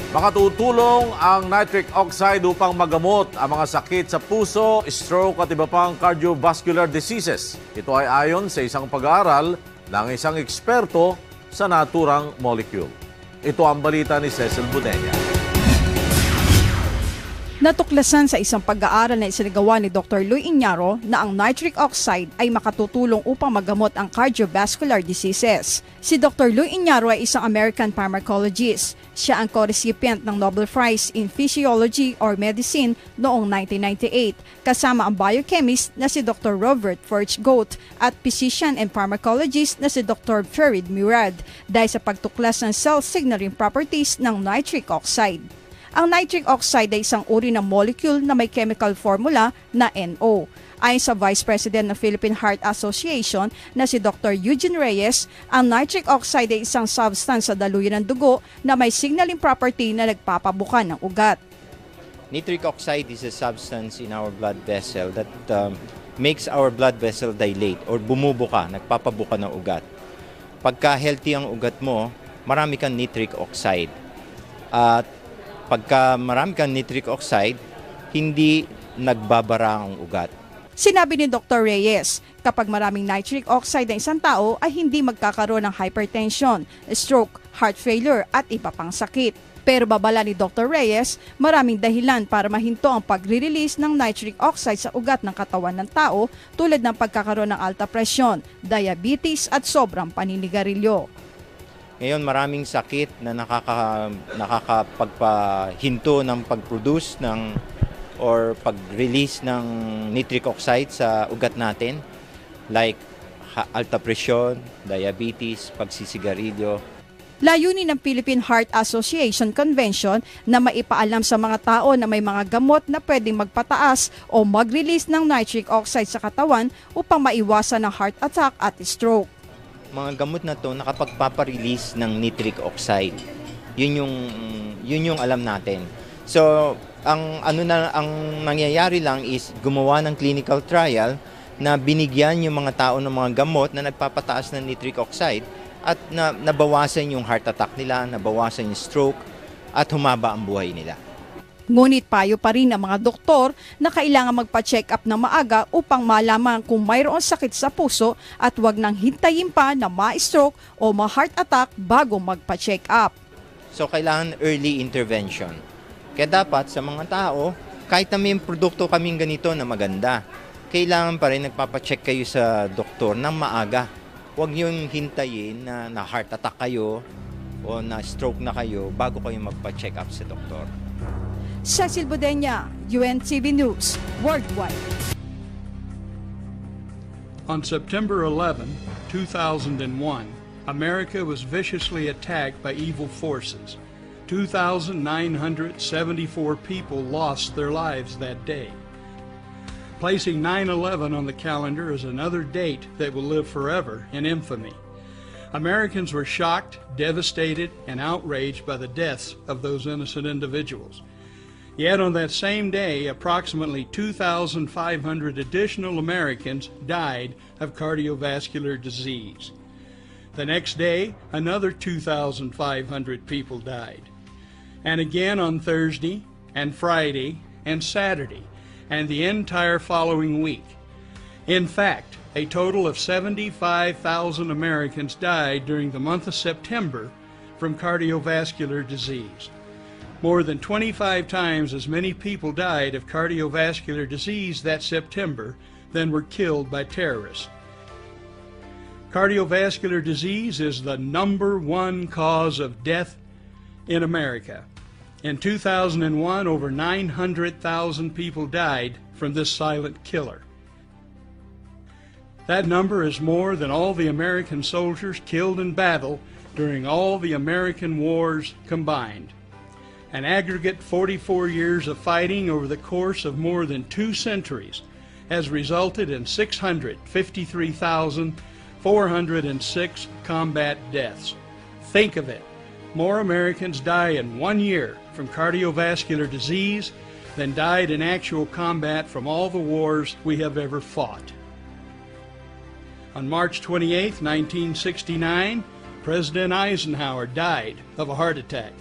Makatutulong ang nitric oxide upang magamot ang mga sakit sa puso, stroke at iba pang cardiovascular diseases. Ito ay ayon sa isang pag-aaral ng isang eksperto sa naturang molecule. Ito ang balita ni Cecil Budenya. Natuklasan sa isang pag-aaral na isinagawa ni Dr. Luis Iñaro na ang nitric oxide ay makatutulong upang magamot ang cardiovascular diseases. Si Dr. Luis Iñaro ay isang American pharmacologist. Siya ang co-recipient ng Nobel Prize in Physiology or Medicine noong 1998, kasama ang biochemist na si Dr. Robert Forge-Goat at physician and pharmacologist na si Dr. Farid Murad dahil sa pagtuklas ng cell signaling properties ng nitric oxide. Ang nitric oxide ay isang uri ng molecule na may chemical formula na NO. Ayon sa Vice President ng Philippine Heart Association na si Dr. Eugene Reyes, ang nitric oxide ay isang substance sa daluyan ng dugo na may signaling property na nagpapabuka ng ugat. Nitric oxide is a substance in our blood vessel that makes our blood vessel dilate or bumubuka, nagpapabuka ng ugat. Pagka healthy ang ugat mo, marami kang nitric oxide. At pagka marami kang nitric oxide, hindi nagbabara ang ugat. Sinabi ni Dr. Reyes, kapag maraming nitric oxide ng isang tao ay hindi magkakaroon ng hypertension, stroke, heart failure at iba pang sakit. Pero babala ni Dr. Reyes, maraming dahilan para mahinto ang pagre-release ng nitric oxide sa ugat ng katawan ng tao tulad ng pagkakaroon ng alta presyon, diabetes at sobrang paninigarilyo. Ngayon maraming sakit na nakakapagpahinto ng pag-produce or pag-release ng nitric oxide sa ugat natin, like alta presyon, diabetes, pagsisigarilyo. Layunin ng Philippine Heart Association Convention na maipaalam sa mga tao na may mga gamot na pwedeng magpataas o mag-release ng nitric oxide sa katawan upang maiwasan ang heart attack at stroke. Mga gamot na to nakapagpaparelease ng nitric oxide. Yun yung alam natin. So, ang nangyayari lang is gumawa ng clinical trial na binigyan yung mga tao ng mga gamot na nagpapataas ng nitric oxide at nabawasan yung heart attack nila, nabawasan yung stroke at humaba ang buhay nila. Ngunit payo pa rin ng mga doktor na kailangan magpa-check up ng maaga upang malaman kung mayroong sakit sa puso at huwag nang hintayin pa na ma-stroke o ma-heart attack bago magpa-check up. So kailangan early intervention. Kaya dapat sa mga tao, kahit na may produkto kaming ganito na maganda, kailangan pa rin nagpapacheck kayo sa doktor ng maaga. Huwag niyong hintayin na heart attack kayo o na stroke na kayo bago kayo magpa-check up sa doktor. Cecil Budenya, UNTV News, Worldwide. On September 11, 2001, America was viciously attacked by evil forces. 2,974 people lost their lives that day. Placing 9/11 on the calendar is another date that will live forever in infamy. Americans were shocked, devastated, and outraged by the deaths of those innocent individuals. Yet on that same day, approximately 2,500 additional Americans died of cardiovascular disease. The next day, another 2,500 people died. And again on Thursday and Friday and Saturday and the entire following week. In fact, a total of 75,000 Americans died during the month of September from cardiovascular disease. More than 25 times as many people died of cardiovascular disease that September than were killed by terrorists. Cardiovascular disease is the #1 cause of death in America. In 2001, over 900,000 people died from this silent killer. That number is more than all the American soldiers killed in battle during all the American wars combined. An aggregate 44 years of fighting over the course of more than 2 centuries has resulted in 653,406 combat deaths. Think of it. More Americans die in 1 year from cardiovascular disease than died in actual combat from all the wars we have ever fought. On March 28, 1969, President Eisenhower died of a heart attack.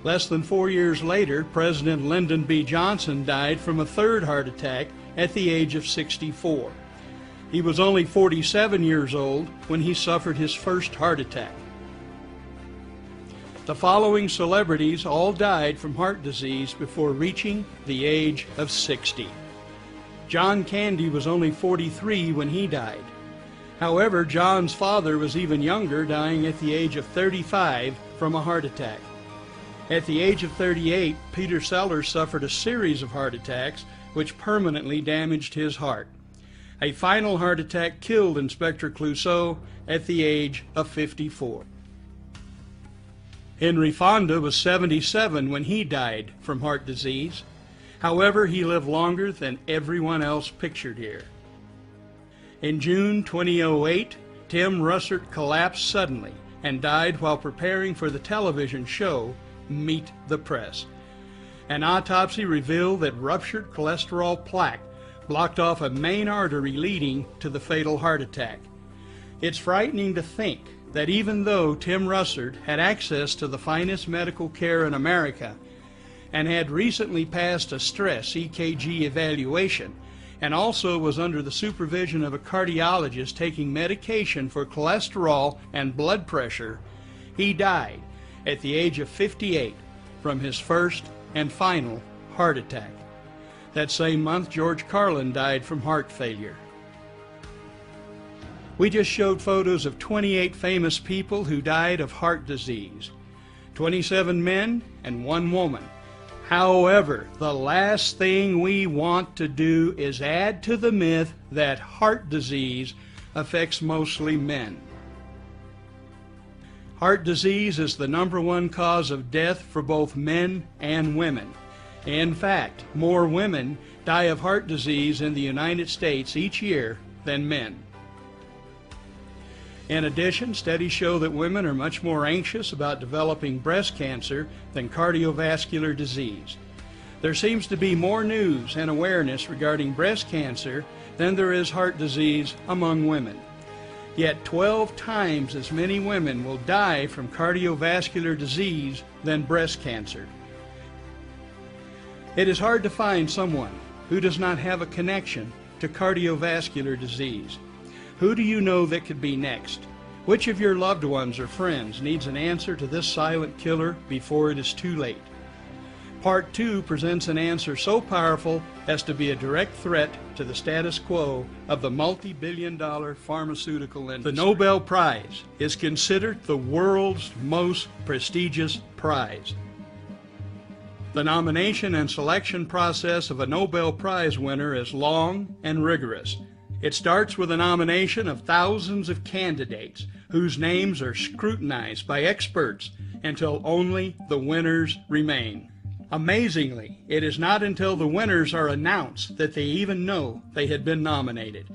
Less than 4 years later, President Lyndon B. Johnson died from a third heart attack at the age of 64. He was only 47 years old when he suffered his first heart attack. The following celebrities all died from heart disease before reaching the age of 60. John Candy was only 43 when he died. However, John's father was even younger, dying at the age of 35 from a heart attack. At the age of 38, Peter Sellers suffered a series of heart attacks which permanently damaged his heart. A final heart attack killed Inspector Clouseau at the age of 54. Henry Fonda was 77 when he died from heart disease. However, he lived longer than everyone else pictured here. In June 2008, Tim Russert collapsed suddenly and died while preparing for the television show Meet the Press. An autopsy revealed that ruptured cholesterol plaque blocked off a main artery leading to the fatal heart attack. It's frightening to think that even though Tim Russert had access to the finest medical care in America and had recently passed a stress EKG evaluation and also was under the supervision of a cardiologist taking medication for cholesterol and blood pressure, he died at the age of 58 from his first and final heart attack. That same month, George Carlin died from heart failure. We just showed photos of 28 famous people who died of heart disease, 27 men and 1 woman. However, the last thing we want to do is add to the myth that heart disease affects mostly men. Heart disease is the #1 cause of death for both men and women. In fact, more women die of heart disease in the United States each year than men. In addition, studies show that women are much more anxious about developing breast cancer than cardiovascular disease. There seems to be more news and awareness regarding breast cancer than there is heart disease among women. Yet 12 times as many women will die from cardiovascular disease than breast cancer. It is hard to find someone who does not have a connection to cardiovascular disease. Who do you know that could be next? Which of your loved ones or friends needs an answer to this silent killer before it is too late? Part 2 presents an answer so powerful as to be a direct threat to the status quo of the multi-billion-dollar pharmaceutical industry. The Nobel Prize is considered the world's most prestigious prize. The nomination and selection process of a Nobel Prize winner is long and rigorous. It starts with a nomination of thousands of candidates whose names are scrutinized by experts until only the winners remain. Amazingly, it is not until the winners are announced that they even know they had been nominated.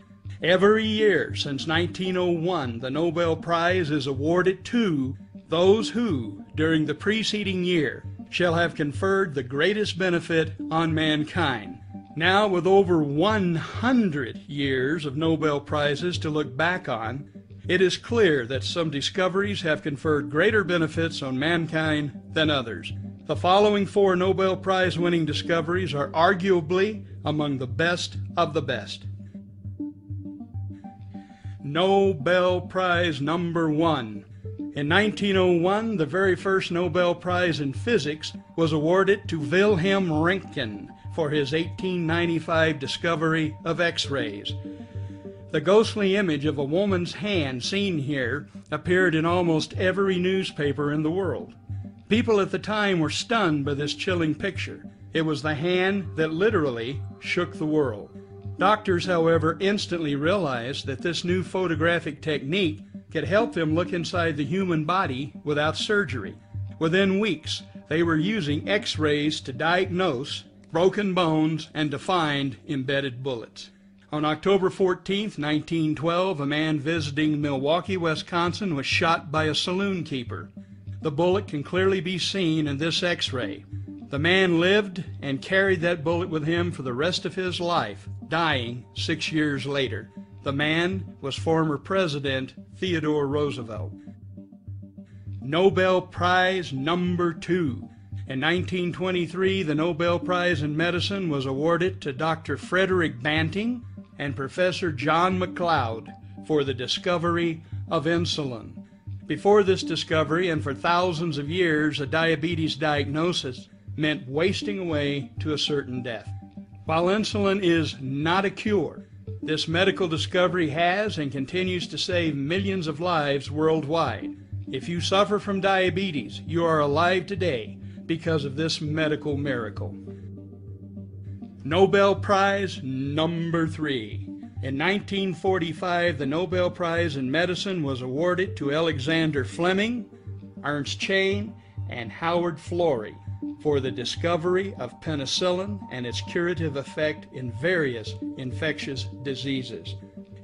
Every year since 1901, the Nobel Prize is awarded to those who, during the preceding year, shall have conferred the greatest benefit on mankind. Now, with over 100 years of Nobel Prizes to look back on, it is clear that some discoveries have conferred greater benefits on mankind than others. The following 4 Nobel Prize-winning discoveries are arguably among the best of the best. Nobel Prize number 1. In 1901, the very first Nobel Prize in Physics was awarded to Wilhelm Röntgen for his 1895 discovery of X-rays. The ghostly image of a woman's hand seen here appeared in almost every newspaper in the world. People at the time were stunned by this chilling picture. It was the hand that literally shook the world. Doctors, however, instantly realized that this new photographic technique could help them look inside the human body without surgery. Within weeks, they were using X-rays to diagnose broken bones and to find embedded bullets. On October 14, 1912, a man visiting Milwaukee, Wisconsin was shot by a saloon keeper. The bullet can clearly be seen in this X-ray. The man lived and carried that bullet with him for the rest of his life, dying 6 years later. The man was former President Theodore Roosevelt. Nobel Prize number 2. In 1923, the Nobel Prize in Medicine was awarded to Dr. Frederick Banting and Professor John McLeod for the discovery of insulin. Before this discovery, and for thousands of years, a diabetes diagnosis meant wasting away to a certain death. While insulin is not a cure, this medical discovery has and continues to save millions of lives worldwide. If you suffer from diabetes, you are alive today because of this medical miracle. Nobel Prize number 3. In 1945, the Nobel Prize in Medicine was awarded to Alexander Fleming, Ernst Chain, and Howard Florey for the discovery of penicillin and its curative effect in various infectious diseases.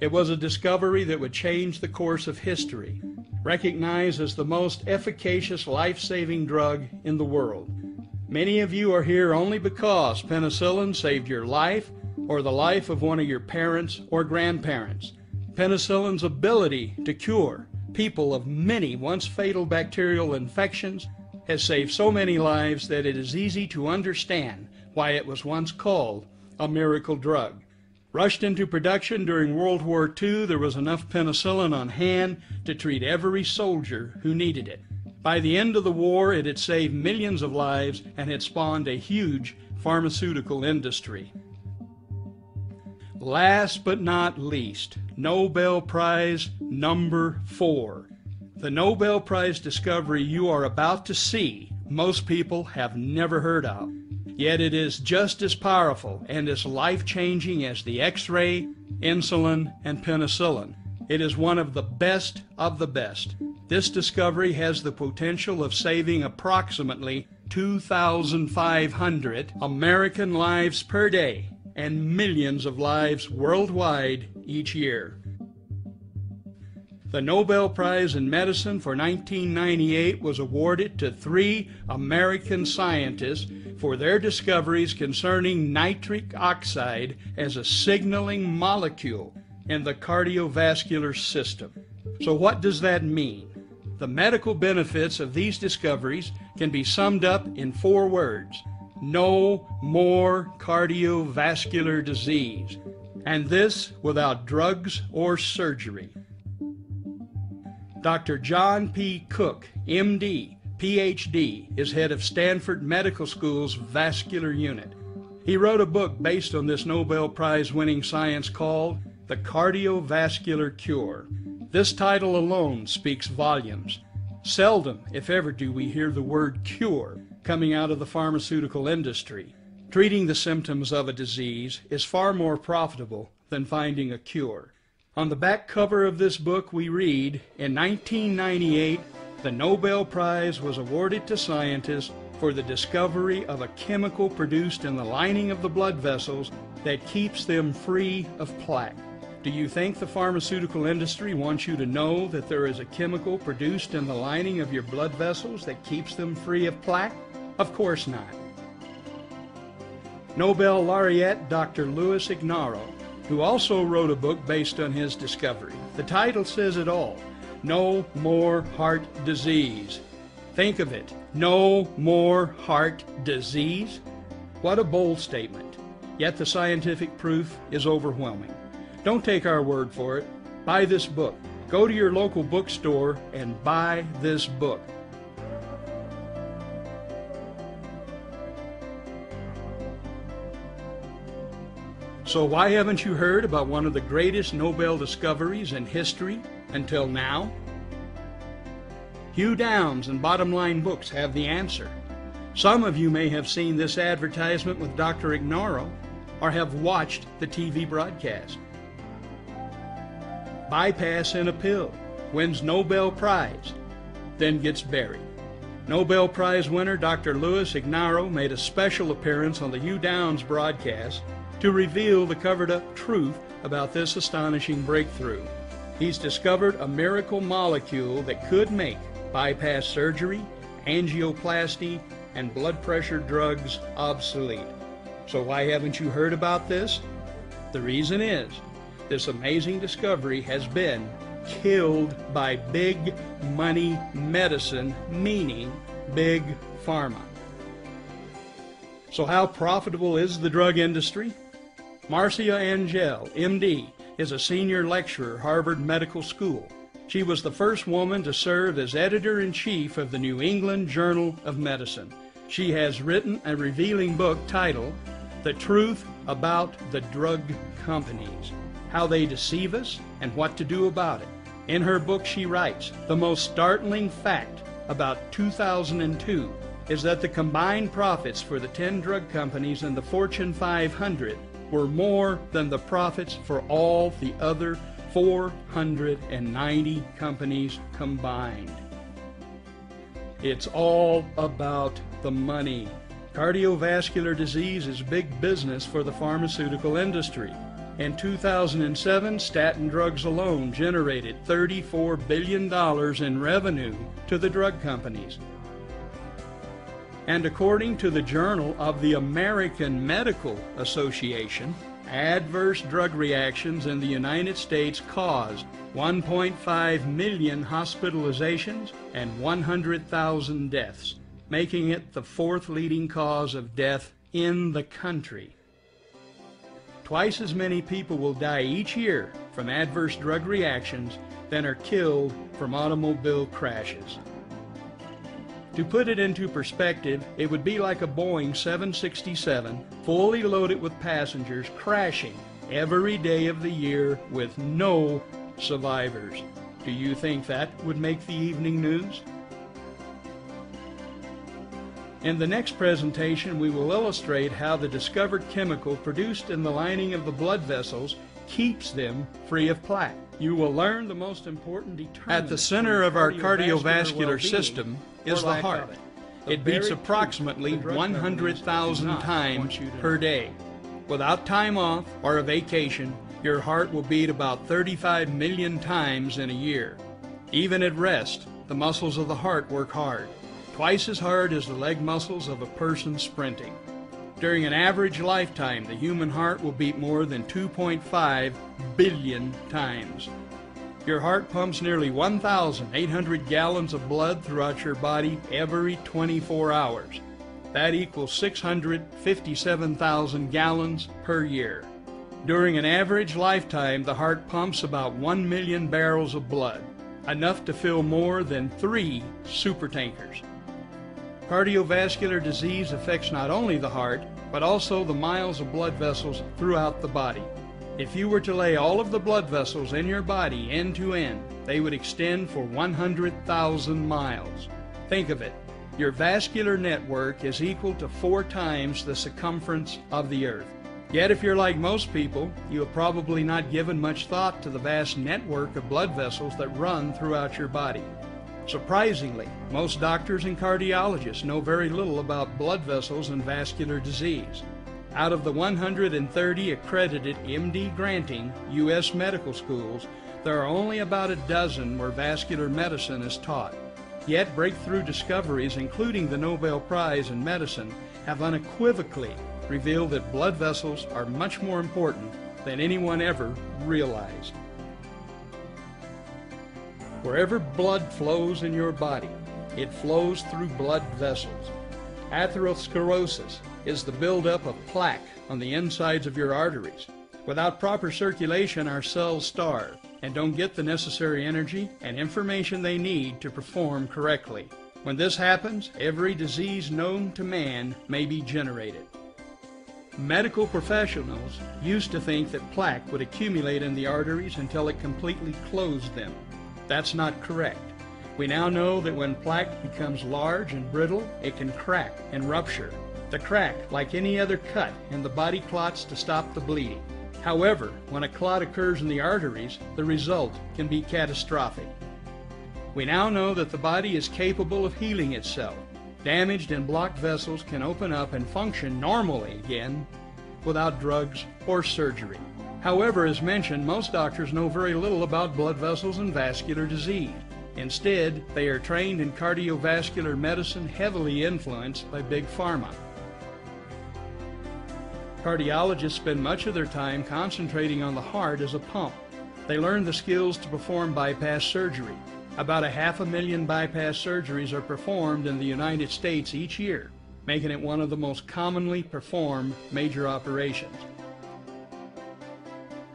It was a discovery that would change the course of history, recognized as the most efficacious life-saving drug in the world. Many of you are here only because penicillin saved your life or the life of one of your parents or grandparents. Penicillin's ability to cure people of many once fatal bacterial infections has saved so many lives that it is easy to understand why it was once called a miracle drug. Rushed into production during World War II, there was enough penicillin on hand to treat every soldier who needed it. By the end of the war, it had saved millions of lives and had spawned a huge pharmaceutical industry. Last but not least, Nobel Prize number 4. The Nobel Prize discovery you are about to see, most people have never heard of. Yet it is just as powerful and as life-changing as the X-ray, insulin, and penicillin. It is one of the best of the best. This discovery has the potential of saving approximately 2,500 American lives per day and millions of lives worldwide each year. The Nobel Prize in Medicine for 1998 was awarded to 3 American scientists for their discoveries concerning nitric oxide as a signaling molecule in the cardiovascular system. So what does that mean? The medical benefits of these discoveries can be summed up in 4 words: no more cardiovascular disease, and this without drugs or surgery. Dr. John P. Cook, MD, PhD, is head of Stanford Medical School's vascular unit. He wrote a book based on this Nobel Prize-winning science called The Cardiovascular Cure. This title alone speaks volumes. Seldom, if ever, do we hear the word cure coming out of the pharmaceutical industry. Treating the symptoms of a disease is far more profitable than finding a cure. On the back cover of this book we read, in 1998, the Nobel Prize was awarded to scientists for the discovery of a chemical produced in the lining of the blood vessels that keeps them free of plaque. Do you think the pharmaceutical industry wants you to know that there is a chemical produced in the lining of your blood vessels that keeps them free of plaque? Of course not. Nobel laureate Dr. Louis Ignarro, who also wrote a book based on his discovery. The title says it all: No More Heart Disease. Think of it, no more heart disease? What a bold statement. Yet the scientific proof is overwhelming. Don't take our word for it. Buy this book. Go to your local bookstore and buy this book. So why haven't you heard about one of the greatest Nobel discoveries in history until now? Hugh Downs and Bottom Line Books have the answer. Some of you may have seen this advertisement with Dr. Ignarro or have watched the TV broadcast. Bypass in a pill, wins Nobel Prize, then gets buried. Nobel Prize winner Dr. Louis Ignarro made a special appearance on the Hugh Downs broadcast to reveal the covered-up truth about this astonishing breakthrough. He's discovered a miracle molecule that could make bypass surgery, angioplasty, and blood pressure drugs obsolete. So why haven't you heard about this? The reason is, this amazing discovery has been killed by big money medicine, meaning big pharma. So how profitable is the drug industry? Marcia Angel, MD, is a senior lecturer at Harvard Medical School. She was the first woman to serve as editor-in-chief of the New England Journal of Medicine. She has written a revealing book titled The Truth About the Drug Companies, How They Deceive Us and What to Do About It. In her book she writes, the most startling fact about 2002 is that the combined profits for the 10 drug companies and the Fortune 500 were more than the profits for all the other 490 companies combined. It's all about the money. Cardiovascular disease is big business for the pharmaceutical industry. In 2007, statin drugs alone generated $34 billion in revenue to the drug companies. And according to the Journal of the American Medical Association, adverse drug reactions in the United States caused 1.5 million hospitalizations and 100,000 deaths, making it the fourth leading cause of death in the country. Twice as many people will die each year from adverse drug reactions than are killed from automobile crashes. To put it into perspective, it would be like a Boeing 767 fully loaded with passengers crashing every day of the year with no survivors. Do you think that would make the evening news? In the next presentation, we will illustrate how the discovered chemical produced in the lining of the blood vessels keeps them free of plaque. You will learn the most important determinant. At the center of our cardiovascular system is the heart. It beats approximately 100,000 times per day. Without time off or a vacation, your heart will beat about 35 million times in a year. Even at rest, the muscles of the heart work hard, twice as hard as the leg muscles of a person sprinting. During an average lifetime, the human heart will beat more than 2.5 billion times. Your heart pumps nearly 1,800 gallons of blood throughout your body every 24 hours. That equals 657,000 gallons per year. During an average lifetime, the heart pumps about 1 million barrels of blood, enough to fill more than 3 supertankers. Cardiovascular disease affects not only the heart, but also the miles of blood vessels throughout the body. If you were to lay all of the blood vessels in your body end to end, they would extend for 100,000 miles. Think of it. Your vascular network is equal to 4 times the circumference of the earth. Yet if you're like most people, you have probably not given much thought to the vast network of blood vessels that run throughout your body. Surprisingly, most doctors and cardiologists know very little about blood vessels and vascular disease. Out of the 130 accredited MD granting U.S. medical schools, there are only about a dozen where vascular medicine is taught. Yet breakthrough discoveries, including the Nobel Prize in Medicine, have unequivocally revealed that blood vessels are much more important than anyone ever realized. Wherever blood flows in your body, it flows through blood vessels. Atherosclerosis is the buildup of plaque on the insides of your arteries. Without proper circulation, our cells starve and don't get the necessary energy and information they need to perform correctly. When this happens, every disease known to man may be generated. Medical professionals used to think that plaque would accumulate in the arteries until it completely closed them. That's not correct. We now know that when plaque becomes large and brittle, it can crack and rupture. The crack, like any other cut, and the body clots to stop the bleeding. However, when a clot occurs in the arteries, the result can be catastrophic. We now know that the body is capable of healing itself. Damaged and blocked vessels can open up and function normally again without drugs or surgery. However, as mentioned, most doctors know very little about blood vessels and vascular disease. Instead, they are trained in cardiovascular medicine heavily influenced by Big Pharma. Cardiologists spend much of their time concentrating on the heart as a pump. They learn the skills to perform bypass surgery. About 500,000 bypass surgeries are performed in the United States each year. making it one of the most commonly performed major operations.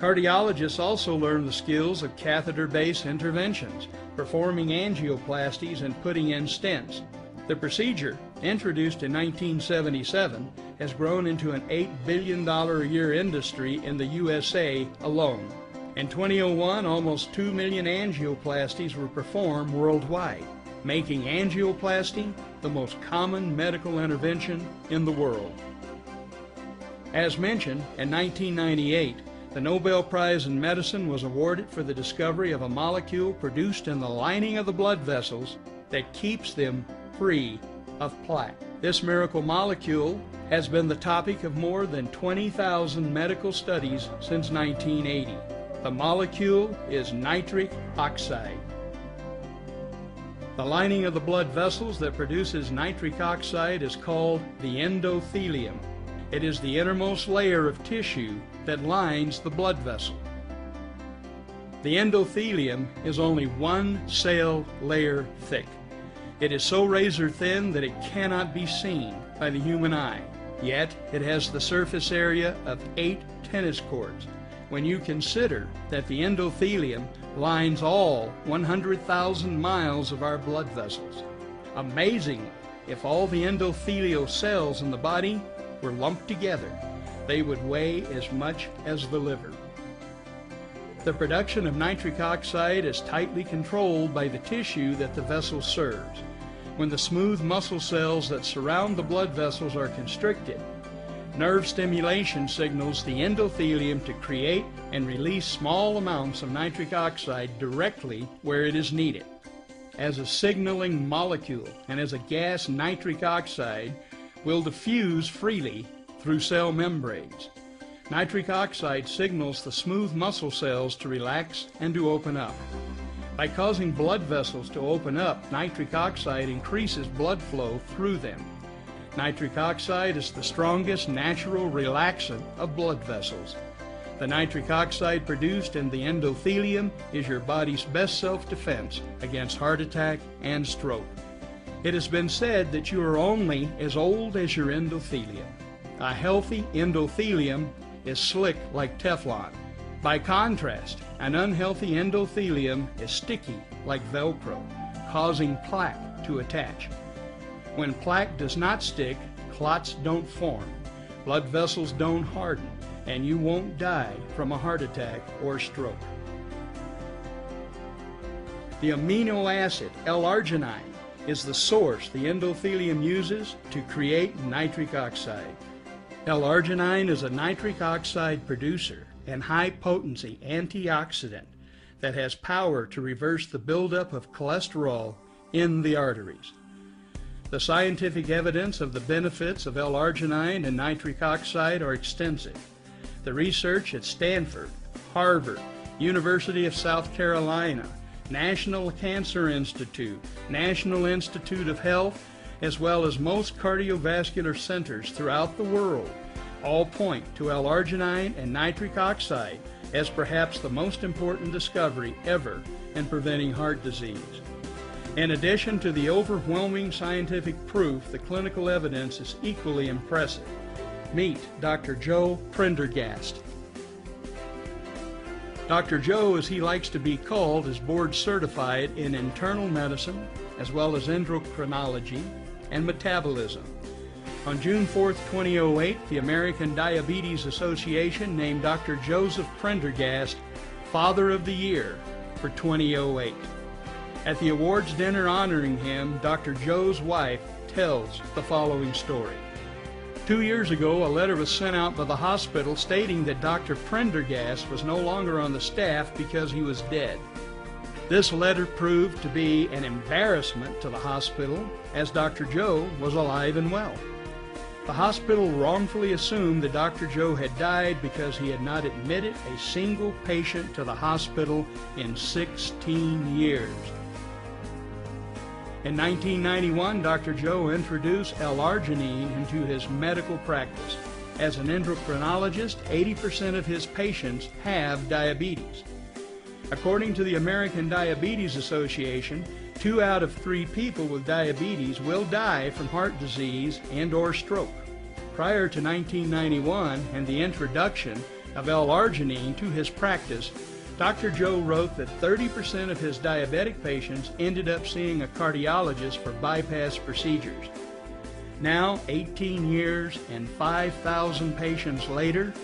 Cardiologists also learn the skills of catheter-based interventions, performing angioplasties and putting in stents. The procedure, introduced in 1977, has grown into an $8 billion a year industry in the USA alone. In 2001, almost 2 million angioplasties were performed worldwide, making angioplasty the most common medical intervention in the world. As mentioned, in 1998, the Nobel Prize in Medicine was awarded for the discovery of a molecule produced in the lining of the blood vessels that keeps them free of plaque. This miracle molecule has been the topic of more than 20,000 medical studies since 1980. The molecule is nitric oxide. The lining of the blood vessels that produces nitric oxide is called the endothelium. It is the innermost layer of tissue that lines the blood vessel. The endothelium is only one cell layer thick. It is so razor thin that it cannot be seen by the human eye, yet it has the surface area of 8 tennis courts. When you consider that the endothelium lines all 100,000 miles of our blood vessels. Amazingly, if all the endothelial cells in the body were lumped together, they would weigh as much as the liver. The production of nitric oxide is tightly controlled by the tissue that the vessel serves. When the smooth muscle cells that surround the blood vessels are constricted, nerve stimulation signals the endothelium to create and release small amounts of nitric oxide directly where it is needed. As a signaling molecule and as a gas, nitric oxide will diffuse freely through cell membranes. Nitric oxide signals the smooth muscle cells to relax and to open up. By causing blood vessels to open up, nitric oxide increases blood flow through them. Nitric oxide is the strongest natural relaxant of blood vessels. The nitric oxide produced in the endothelium is your body's best self-defense against heart attack and stroke. It has been said that you are only as old as your endothelium. A healthy endothelium is slick like Teflon. By contrast, an unhealthy endothelium is sticky like Velcro, causing plaque to attach. When plaque does not stick, clots don't form, blood vessels don't harden, and you won't die from a heart attack or stroke. The amino acid L-arginine is the source the endothelium uses to create nitric oxide. L-arginine is a nitric oxide producer and high-potency antioxidant that has power to reverse the buildup of cholesterol in the arteries. The scientific evidence of the benefits of L-arginine and nitric oxide are extensive. The research at Stanford, Harvard, University of South Carolina, National Cancer Institute, National Institute of Health, as well as most cardiovascular centers throughout the world, all point to L-arginine and nitric oxide as perhaps the most important discovery ever in preventing heart disease. In addition to the overwhelming scientific proof, the clinical evidence is equally impressive. Meet Dr. Joe Prendergast. Dr. Joe, as he likes to be called, is board certified in internal medicine as well as endocrinology and metabolism. On June 4, 2008, the American Diabetes Association named Dr. Joseph Prendergast Father of the Year for 2008. At the awards dinner honoring him, Dr. Joe's wife tells the following story. 2 years ago, a letter was sent out by the hospital stating that Dr. Prendergast was no longer on the staff because he was dead. This letter proved to be an embarrassment to the hospital, as Dr. Joe was alive and well. The hospital wrongfully assumed that Dr. Joe had died because he had not admitted a single patient to the hospital in 16 years. In 1991, Dr. Joe introduced L-arginine into his medical practice. As an endocrinologist, 80% of his patients have diabetes. According to the American Diabetes Association, 2 out of 3 people with diabetes will die from heart disease and/or stroke. Prior to 1991 and the introduction of L-arginine to his practice, Dr. Joe wrote that 30% of his diabetic patients ended up seeing a cardiologist for bypass procedures. Now, 18 years and 5,000 patients later,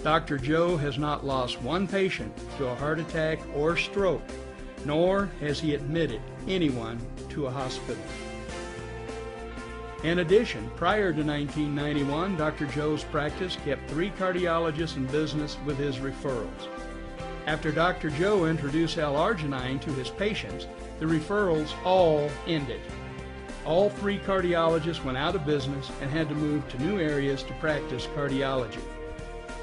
Dr. Joe has not lost one patient to a heart attack or stroke, nor has he admitted anyone to a hospital. In addition, prior to 1991, Dr. Joe's practice kept 3 cardiologists in business with his referrals. After Dr. Joe introduced L-arginine to his patients, the referrals all ended. All 3 cardiologists went out of business and had to move to new areas to practice cardiology.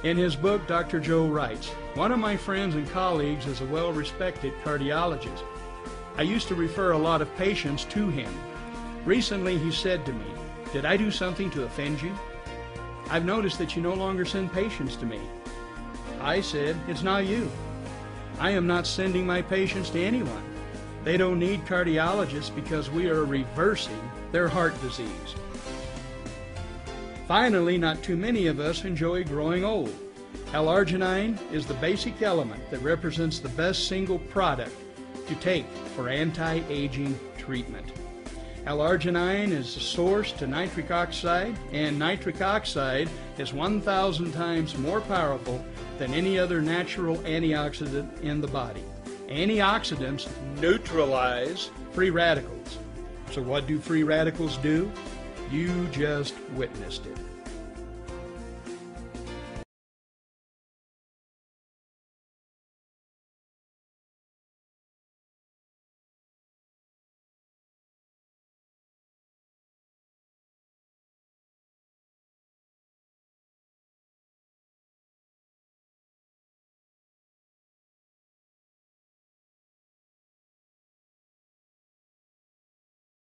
In his book, Dr. Joe writes, "One of my friends and colleagues is a well-respected cardiologist. I used to refer a lot of patients to him. Recently he said to me, 'Did I do something to offend you? I've noticed that you no longer send patients to me.' I said, 'It's not you. I am not sending my patients to anyone. They don't need cardiologists because we are reversing their heart disease.'" Finally, not too many of us enjoy growing old. L-arginine is the basic element that represents the best single product to take for anti-aging treatment. L-arginine is the source to nitric oxide, and nitric oxide is 1,000 times more powerful than any other natural antioxidant in the body. Antioxidants neutralize free radicals. So what do free radicals do? You just witnessed it.